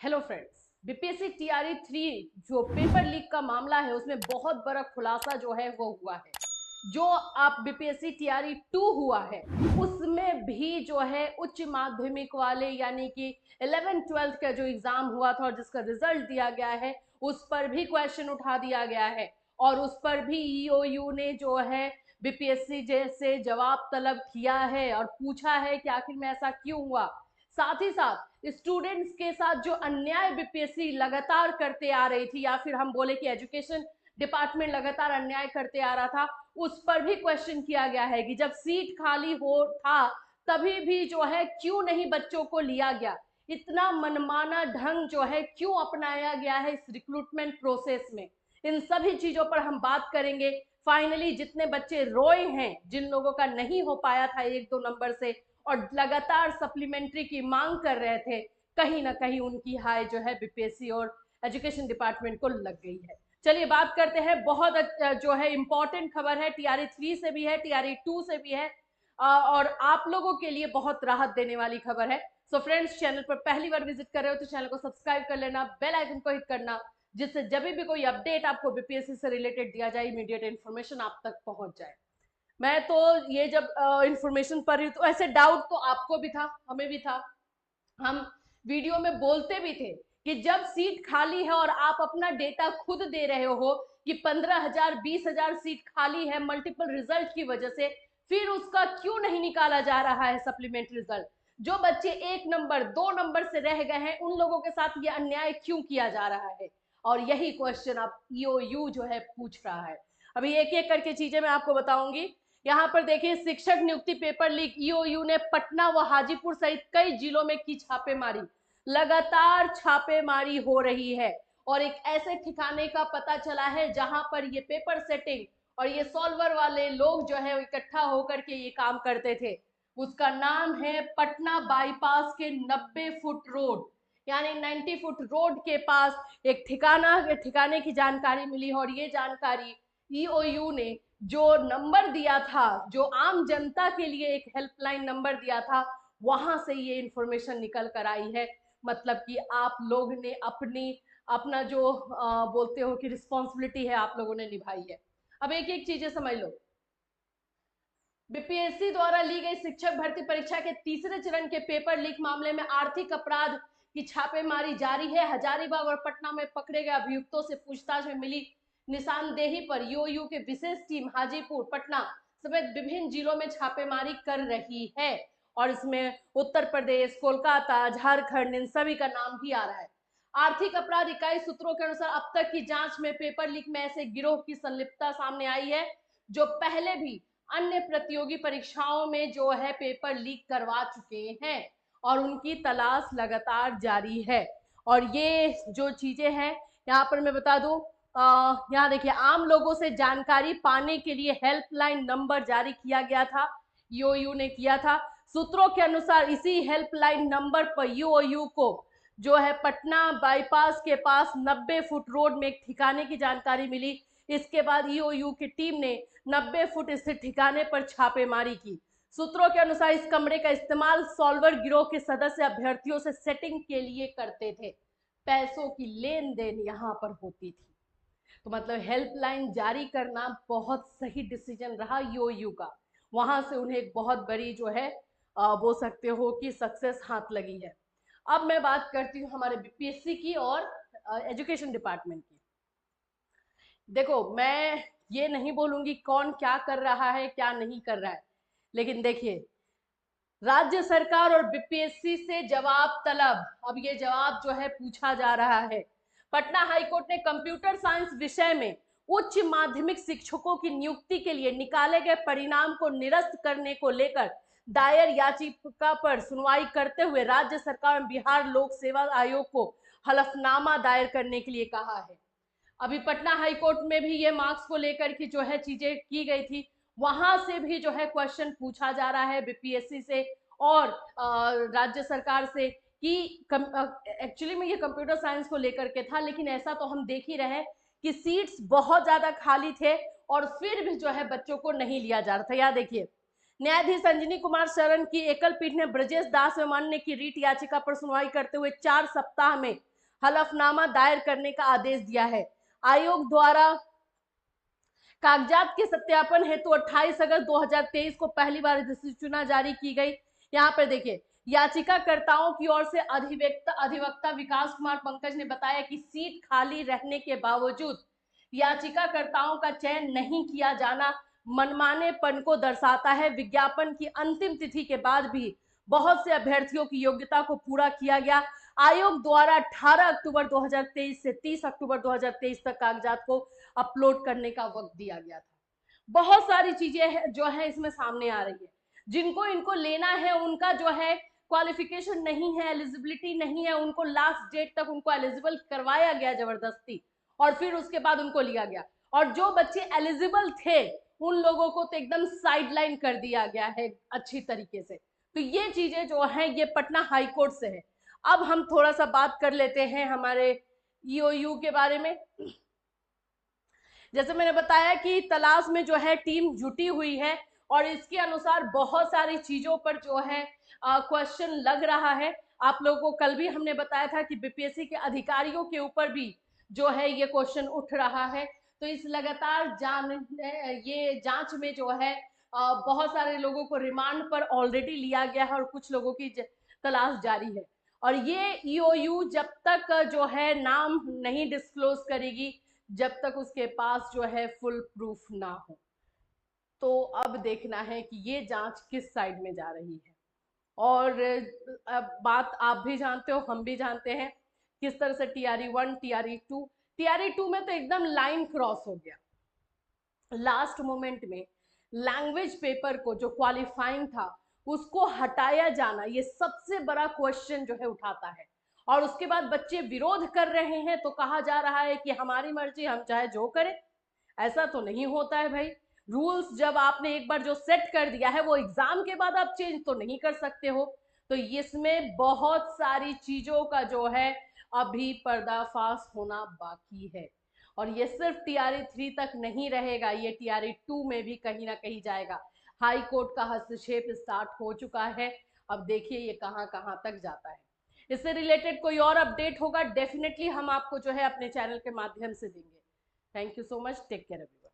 Hello friends, BPSC TRE 3 जो paper leak का मामला है उसमें बहुत बड़ा खुलासा जो है वो हुआ है। जो आप बीपीएससी टीआरई 2 हुआ है उसमें भी जो है उच्च माध्यमिक वाले यानी कि 11th-12th का जो एग्जाम हुआ था और जिसका रिजल्ट दिया गया है उस पर भी क्वेश्चन उठा दिया गया है और उस पर भी ईओयू ने जो है बीपीएससी जैसे जवाब तलब किया है और पूछा है कि आखिर में ऐसा क्यों हुआ। साथ ही साथ स्टूडेंट्स के साथ जो अन्याय बीपीएससी लगातार करते आ रही थी या फिर हम बोले कि एजुकेशन डिपार्टमेंट लगातार अन्याय करते आ रहा था उस पर भी क्वेश्चन किया गया है कि जब सीट खाली हो था तभी भी जो है क्यों नहीं बच्चों को लिया गया। इतना मनमाना ढंग जो है क्यों अपनाया गया है इस रिक्रूटमेंट प्रोसेस में। इन सभी चीजों पर हम बात करेंगे। फाइनली जितने बच्चे रोए हैं, जिन लोगों का नहीं हो पाया था 1-2 नंबर से और लगातार सप्लीमेंट्री की मांग कर रहे थे, कहीं ना कहीं उनकी हाय जो है बीपीएससी और एजुकेशन डिपार्टमेंट को लग गई है। चलिए बात करते हैं। बहुत जो है इंपॉर्टेंट खबर है, टीआरई 3 से भी है, टीआरई 2 से भी है और आप लोगों के लिए बहुत राहत देने वाली खबर है। सो फ्रेंड्स, चैनल पर पहली बार विजिट कर रहे हो तो चैनल को सब्सक्राइब कर लेना, बेल आइकन को हिट करना, जिससे जब भी कोई अपडेट आपको बीपीएससी से रिलेटेड दिया जाए इमीडिएट इन्फॉर्मेशन आप तक पहुंच जाए। मैं तो ये जब इंफॉर्मेशन पढ़ रही तो ऐसे डाउट तो आपको भी था, हमें भी था। हम वीडियो में बोलते भी थे कि जब सीट खाली है और आप अपना डेटा खुद दे रहे हो कि 15,000 20,000 सीट खाली है मल्टीपल रिजल्ट की वजह से, फिर उसका क्यों नहीं निकाला जा रहा है सप्लीमेंट्री रिजल्ट। जो बच्चे 1 नंबर 2 नंबर से रह गए हैं उन लोगों के साथ ये अन्याय क्यों किया जा रहा है, और यही क्वेश्चन आप ईओयू जो है पूछ रहा है। अभी एक एक करके चीजें मैं आपको बताऊंगी। यहाँ पर देखिए, शिक्षक नियुक्ति पेपर लीक, ईओयू ने पटना व हाजीपुर सहित कई जिलों में की छापेमारी। लगातार छापेमारी हो रही है और एक ऐसे ठिकाने का पता चला है जहां पर ये पेपर सेटिंग और ये सॉल्वर वाले लोग जो है इकट्ठा होकर के ये काम करते थे। उसका नाम है पटना बाईपास के 90 फुट रोड, यानी 90 फुट रोड के पास एक ठिकाने की जानकारी मिली है और ये जानकारी ईओयू ने जो नंबर दिया था, जो आम जनता के लिए एक हेल्पलाइन नंबर दिया था, वहां से ये इंफॉर्मेशन निकल कर आई है। मतलब कि आप लोग ने अपना जो बोलते हो कि रिस्पॉन्सिबिलिटी है आप लोगों ने निभाई है। अब एक एक चीजें समझ लो। बीपीएससी द्वारा ली गई शिक्षक भर्ती परीक्षा के तीसरे चरण के पेपर लीक मामले में आर्थिक अपराध की छापेमारी जारी है। हजारीबाग और पटना में पकड़े गए अभियुक्तों से पूछताछ में मिली निशानदेही पर यूयू के विशेष टीम हाजीपुर, पटना समेत विभिन्न जिलों में छापेमारी कर रही है और इसमें उत्तर प्रदेश, कोलकाता, झारखंड, इन सभी का नाम भी आ रहा है। आर्थिक अपराध इकाई सूत्रों के अनुसार अब तक की जांच में पेपर लीक में ऐसे गिरोह की संलिप्तता सामने आई है जो पहले भी अन्य प्रतियोगी परीक्षाओं में जो है पेपर लीक करवा चुके हैं और उनकी तलाश लगातार जारी है। और ये जो चीजें हैं यहाँ पर मैं बता दूं, यहाँ देखिए, आम लोगों से जानकारी पाने के लिए हेल्पलाइन नंबर जारी किया गया था, यूओयू ने किया था। सूत्रों के अनुसार इसी हेल्पलाइन नंबर पर यूओयू को जो है पटना बाईपास के पास 90 फुट रोड में एक ठिकाने की जानकारी मिली। इसके बाद ईओयू की टीम ने 90 फुट स्थित ठिकाने पर छापेमारी की। सूत्रों के अनुसार इस कमरे का इस्तेमाल सॉल्वर गिरोह के सदस्य अभ्यर्थियों से सेटिंग के लिए करते थे। पैसों की लेन देन यहाँ पर होती थी। तो मतलब हेल्पलाइन जारी करना बहुत सही डिसीजन रहा यूओयू का। वहां से उन्हें एक बहुत बड़ी जो है बोल सकते हो कि सक्सेस हाथ लगी है। अब मैं बात करती हूँ हमारे बीपीएससी की और एजुकेशन डिपार्टमेंट की। देखो, मैं ये नहीं बोलूंगी कौन क्या कर रहा है क्या नहीं कर रहा है, लेकिन देखिए, राज्य सरकार और बीपीएससी से जवाब तलब। अब ये जवाब जो है पूछा जा रहा है। पटना हाईकोर्ट ने कंप्यूटर साइंस विषय में उच्च माध्यमिक शिक्षकों की नियुक्ति के लिए निकाले गए परिणाम को निरस्त करने को लेकर दायर याचिका पर सुनवाई करते हुए राज्य सरकार और बिहार लोक सेवा आयोग को हलफनामा दायर करने के लिए कहा है। अभी पटना हाईकोर्ट में भी ये मार्क्स को लेकर की जो है चीजें की गई थी, वहां से भी जो है क्वेश्चन पूछा जा रहा है बीपीएससी से और राज्य सरकार से कि एक्चुअली में ये कंप्यूटर साइंस को लेकर के था, लेकिन ऐसा तो हम देख ही रहे कि सीट्स बहुत ज्यादा खाली थे और फिर भी जो है बच्चों को नहीं लिया जा रहा था। याद देखिए, न्यायाधीश संजीनी कुमार शरण की एकल पीठ ने ब्रजेश दास एवं अन्य की रीट याचिका पर सुनवाई करते हुए 4 सप्ताह में हलफनामा दायर करने का आदेश दिया है। आयोग द्वारा कागजात के सत्यापन हेतु 28 अगस्त 2023 को पहली बार अधिसूचना जारी की गई। यहाँ पर देखिए, याचिकाकर्ताओं की ओर से अधिवक्ता विकास कुमार पंकज ने बताया कि सीट खाली रहने के बावजूद याचिकाकर्ताओं का चयन नहीं किया जाना मनमानेपन को दर्शाता है। विज्ञापन की अंतिम तिथि के बाद भी बहुत से अभ्यर्थियों की योग्यता को पूरा किया गया। आयोग द्वारा 18 अक्टूबर 2023 से 30 अक्टूबर 2023 तक कागजात को अपलोड करने का वक्त दिया गया था। बहुत सारी चीजें जो है इसमें सामने आ रही है। जिनको इनको लेना है उनका जो है क्वालिफिकेशन नहीं है, एलिजिबिलिटी नहीं है, उनको लास्ट डेट तक उनको एलिजिबल करवाया गया जबरदस्ती और फिर उसके बाद उनको लिया गया। और जो बच्चे एलिजिबल थे उन लोगों को तो एकदम साइडलाइन कर दिया गया है अच्छी तरीके से। तो ये चीजें जो है ये पटना हाई कोर्ट से है। अब हम थोड़ा सा बात कर लेते हैं हमारे ईओयू के बारे में। जैसे मैंने बताया कि तलाश में जो है टीम जुटी हुई है और इसके अनुसार बहुत सारी चीजों पर जो है क्वेश्चन लग रहा है। आप लोगों को कल भी हमने बताया था कि बीपीएससी के अधिकारियों के ऊपर भी जो है ये क्वेश्चन उठ रहा है। तो इस लगातार ये जांच में जो है बहुत सारे लोगों को रिमांड पर ऑलरेडी लिया गया है और कुछ लोगों की तलाश जारी है। और ये ईओयू जब तक जो है नाम नहीं डिस्क्लोज करेगी, जब तक उसके पास जो है फुल प्रूफ ना हो। तो अब देखना है कि ये जांच किस साइड में जा रही है। और अब बात आप भी जानते हो, हम भी जानते हैं किस तरह से टीआरई 1, टीआरई 2 में तो एकदम लाइन क्रॉस हो गया। लास्ट मोमेंट में लैंग्वेज पेपर को जो क्वालिफाइंग था उसको हटाया जाना, ये सबसे बड़ा क्वेश्चन जो है उठाता है। और उसके बाद बच्चे विरोध कर रहे हैं तो कहा जा रहा है कि हमारी मर्जी, हम चाहे जो करें। ऐसा तो नहीं होता है भाई। रूल्स जब आपने एक बार जो सेट कर दिया है वो एग्जाम के बाद आप चेंज तो नहीं कर सकते हो। तो इसमें बहुत सारी चीजों का जो है अभी पर्दाफाश होना बाकी है। और ये सिर्फ टीआरई 3 तक नहीं रहेगा, ये टीआरई 2 में भी कहीं ना कहीं जाएगा। हाई कोर्ट का हस्तक्षेप स्टार्ट हो चुका है, अब देखिए ये कहां कहां तक जाता है। इससे रिलेटेड कोई और अपडेट होगा डेफिनेटली हम आपको जो है अपने चैनल के माध्यम से देंगे। Thank you so much, take care everyone.